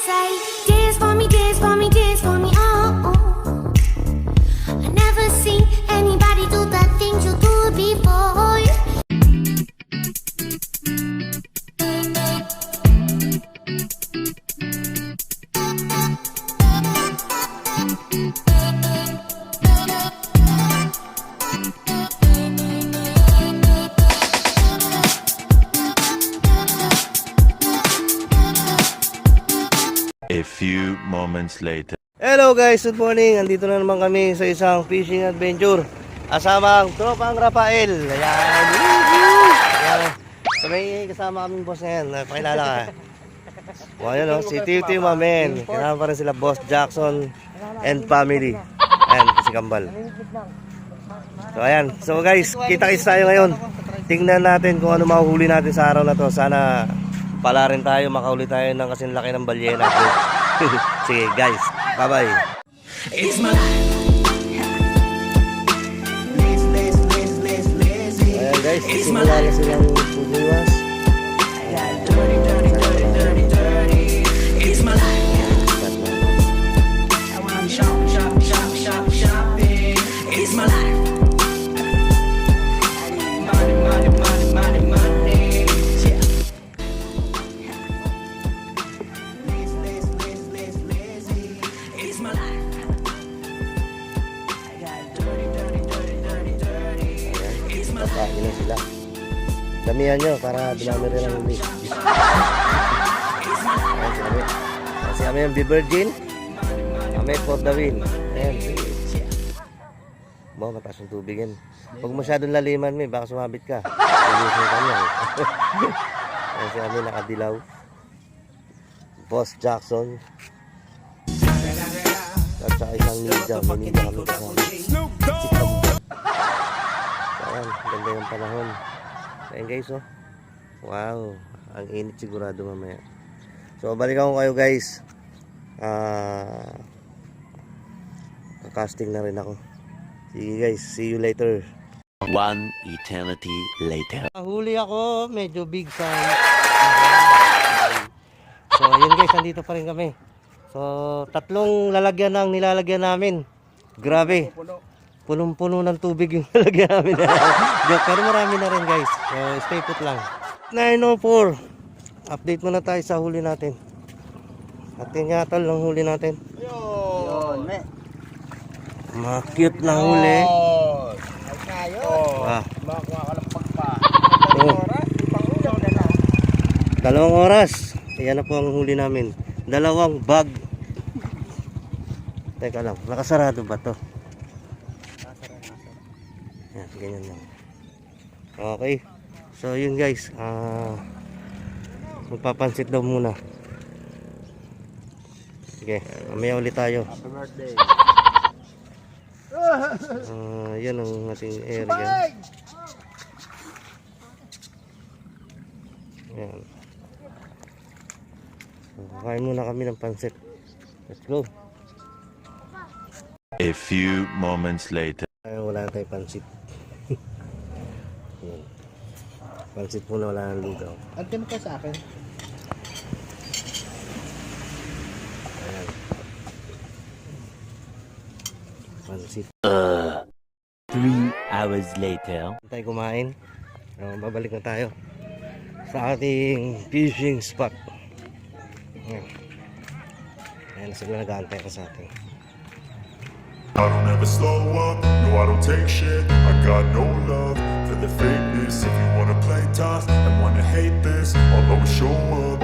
say, dance for me, dance for me, dance for me, oh, oh. I never seen anybody do the things you do before. A few moments later. Hello guys, good morning. Andito na naman kami sa isang fishing adventure. Kasama ang tropang Rafael. Ayan. Ayan. So may kasama kaming boss ngayon. Pakilala ka. O ayan o, si Titi Mamen. Kasama pa rin sila Boss Jackson and family. Ayan, si Kambal. So ayan. So guys, kita-kits tayo ngayon. Tingnan natin kung ano mahuhuli natin sa araw na to. Sana pala rin tayo, makahuli tayo ng kasing laki ng balyena. Sige guys, bye bye. It's my life. Ayan guys, simula na silang puliwas. Dirty, dirty, dirty, dirty, dirty. It's my life. I wanna shop, shop, shop, shop, shopping. It's my life. Money, money, money, money, money. Yeah. Lazy. It's my life. I got dirty, dirty, dirty, dirty, dirty. It's my life. Pagkain na sila. Damihan nyo para dumami rin ang huli. Ayan si kami yung Virgin. Kami for the win. Ayan. Bo, mataas yung tubig yan. Huwag masyadong laliman mo, baka sumabit ka. Tulisin ka niya. Ayan si kami nakadilaw. Boss Jackson. At saka isang ninja. May ninja kami kasama. Si Kambal. Ayan, ganda yung panahon. Ayan guys, oh. Wow, ang init sigurado mamaya. So, balikan ko kayo guys. Kakasting na rin ako. Sige guys, see you later. One eternity later. Huli ako, medyo big size. So, yun guys, nandito pa rin kami. So, tatlong lalagyan ang nilalagyan namin. Grabe. Punong-puno ng tubig yung lalagyan namin. Joke, pero marami na rin guys. So, stay put lang. 9:04. Update muna tayo sa huli natin. Atin nga tol ang huli natin. Yun, me. Mga cute na huli. Ay kayo. Wow. Makakuha ka ng pagpa. Oh. Oras, pang-ulam na lang. 2 oras. Ayan na po ang huli namin. 2 bag. Teka lang, nakasarado ba to? Ayan, ganyan lang. Okay. So yun guys, magpapansit daw muna. Sige, mamaya ulit tayo. Happy birthday. Yan ang ating area. Ayan. So, kain muna kami ng pansit. Let's go. A few moments later. Ay, wala na tayong pansit. Ayan. Pansit muna, wala nang lugaw. Antay mo ka sa akin. Ayan. Pansit. 3 hours later. Tayo kumain. Babalik na tayo sa ating fishing spot. Ayan. Ayan, sila nag-aantay ka sa atin. I don't ever slow up, no I don't take shit. I got no love for the fakeness. If you wanna play tough and wanna hate this, I'll always show up.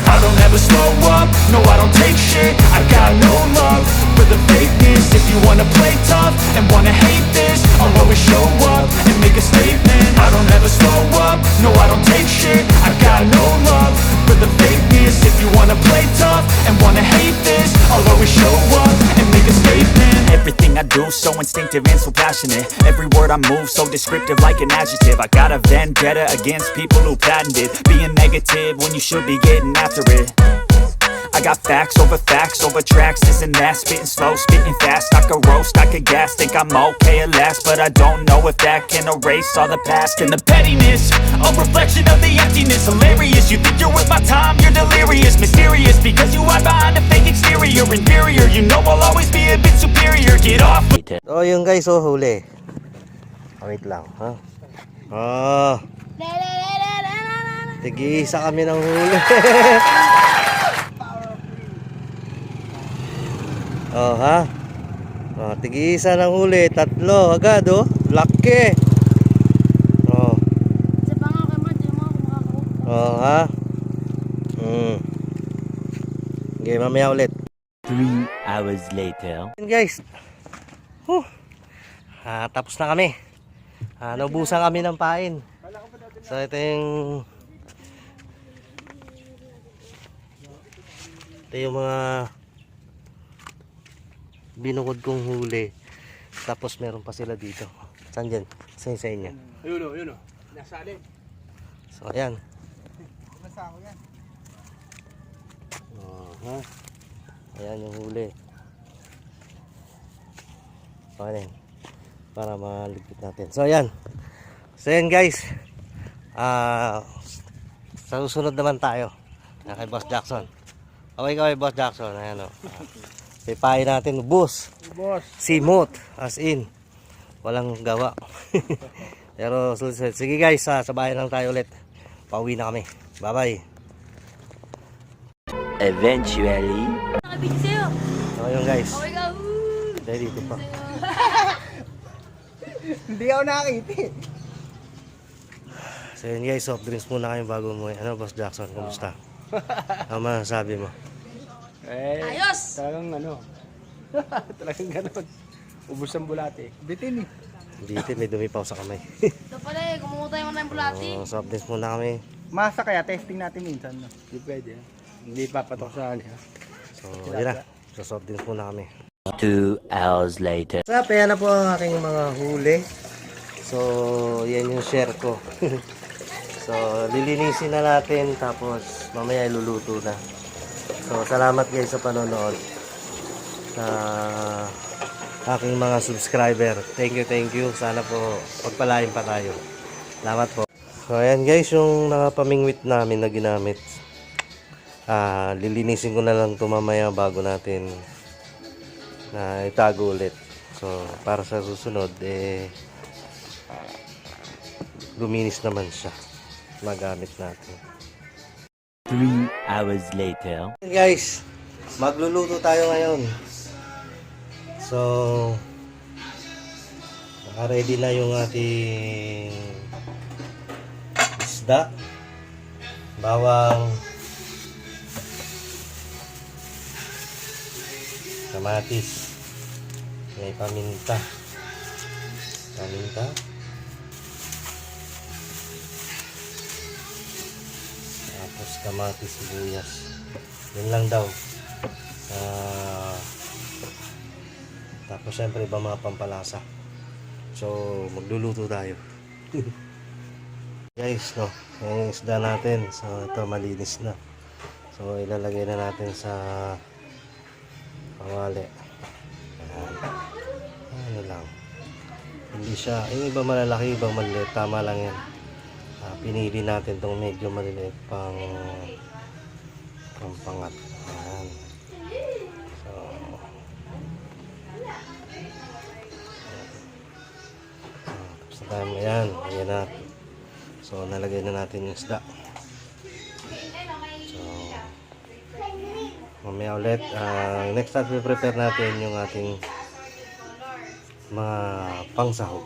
I don't ever slow up, no I don't take shit. I got no love for the fakeness. If you wanna play tough and wanna hate this, I'll always show up and make a statement. I don't ever slow up, no I don't take shit. I got no love for the fakeness. If you wanna play tough and wanna hate this, I'll always show up and make a statement. Everything I do so instinctive and so passionate. Every word I move so descriptive like an adjective. I got a vendetta against people who patented being negative when you should be getting after it. I got facts over tracks, this and that. Spitting slow, spitting fast, I could roast, I could gas. Think I'm okay at last, but I don't know if that can erase all the past. And the pettiness, a reflection of the emptiness. Hilarious, you think you're worth my time, you're delirious. Mysterious, because you hide behind a fake exterior. Inferior, you know I'll always be a bit superior. Get off. later. So yung guys, oh, huli. Wait lang, ha? Oh. Tig-isa kami ng huli. Oh, ha? Oh, tig-isa ng huli. 3 agad, oh. Laki. Oh. Oh, ha? Okay, mamaya ulit. 3 hours later. Yan guys. Tapos na kami. Naubusan kami ng pain. So ito yung mga binukod kong huli. Tapos meron pa sila dito. Saan dyan? Saan sa inyo? Yun o. Nasa alin. So ayan. Nasa ako yan. Ayan yung huli. Ayan. Para maligpit natin. So ayan. So ayan guys. Sa susunod naman tayo. Kay Boss Jackson. Okay kay Boss Jackson. Ayan o. Pipain natin. Boss. Simot. As in. Walang gawa. Pero sige guys. Sabayan lang tayo ulit. Pauwi na kami. Bye bye. Eventually. So yun guys. Dahil dito pa. Hindi ako nakakita eh. So yun guys, soft drinks muna kayo bago umuwi. Ano Boss Jackson, kumusta? Ano masasabi mo? Ayos! Talagang talagang ganon. Ubus ang bulate. Bitin eh. Dito may dumi pa ako sa kamay. Ito pala eh, kumutay mo na yung bulati. Soft drinks muna kami. Masa kaya testing natin minsan. No? Hindi pwede. Hindi papatok sa kanya. So yun na, so soft drinks muna kami. 2 hours later. So kaya na po ang aking mga huli. So yan yung share ko. So lilinisin na natin tapos mamaya iluluto na. So salamat guys sa panonood. Sa aking mga subscriber. Thank you. Sana po pagpalain pa tayo. Salamat po. So ayan guys, yung nakapamingwit namin na ginamit. Lilinisin ko na lang ito mamaya bago natin itago ulit. So para sa susunod luminis naman siya. Magamit natin. 3 hours later. Guys, magluluto tayo ngayon. So naka-ready na yung ating isda, bawang, kamatis, may paminta, tapos kamatis, sibuyas. Yun lang daw. Tapos syempre iba mga pampalasa. So magluluto tayo. Guys, no, yung isda natin. So ito malinis na. So ilalagay na natin sa pangwali. Ano lang. Hindi siya, yung iba malalaki, ibang maliit. Tama lang yan. Pinili natin itong medyo maliliit pang pangat. Ayan. So tapos na tayo. Ayan. Ayan na. So nalagay na natin yung isda. So mamaya ulit. Next time prepare natin yung ating mga pangsahog.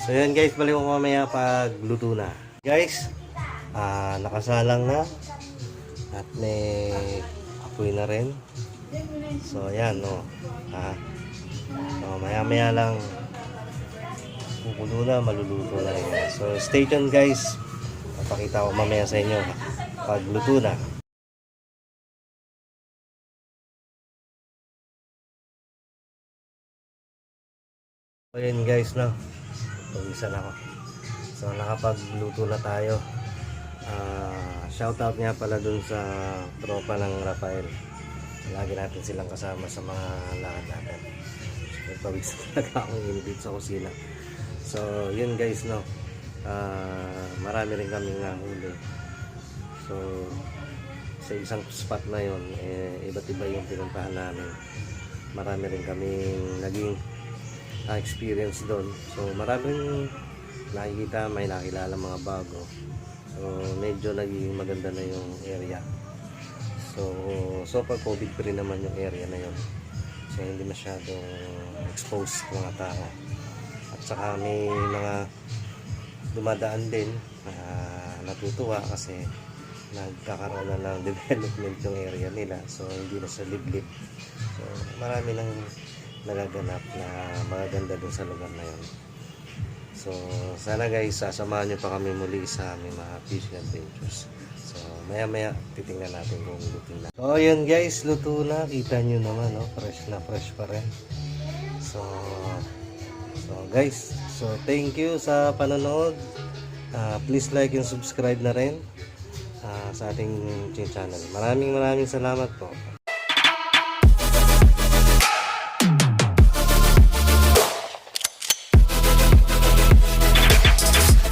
So yun guys, balik ko mamaya pag luto na. Guys, nakasalang na at may apoy na rin. So ayan, no. So maya lang kukulo na, maluluto na rin. So stay tuned guys. Papakita ko mamaya sa inyo pag luto na. So yun guys, no. Pawisan ako. So nakapagluto na tayo. Shoutout nga pala dun sa tropa ng Rafael. Lagi natin silang kasama sa mga lakad natin. So pawisan talaga akong init sa kusina. So yun guys, no. Marami rin kaming nahuli. So sa isang spot na yun, iba't iba yung pinuntahan namin. Marami rin kaming naging experience doon. So maraming nakikita, may nakilala mga bago. So medyo naging maganda na yung area. So pag COVID free naman yung area na yun. So hindi masyadong exposed mga tao. At saka may mga dumadaan din natutuwa kasi nagkakaroon na ng development yung area nila. So hindi na sa liblib. So marami nang nagaganap na magaganda dun sa lugar na yun. So sana guys, sasamahan nyo pa kami muli sa aming mga fishing adventures. So maya maya titingnan natin kung luto na. So yun guys, luto na. Kita nyo naman, no? Fresh na fresh pa rin. So guys, so thank you sa panonood. Please like and subscribe na rin sa ating channel. Maraming salamat po.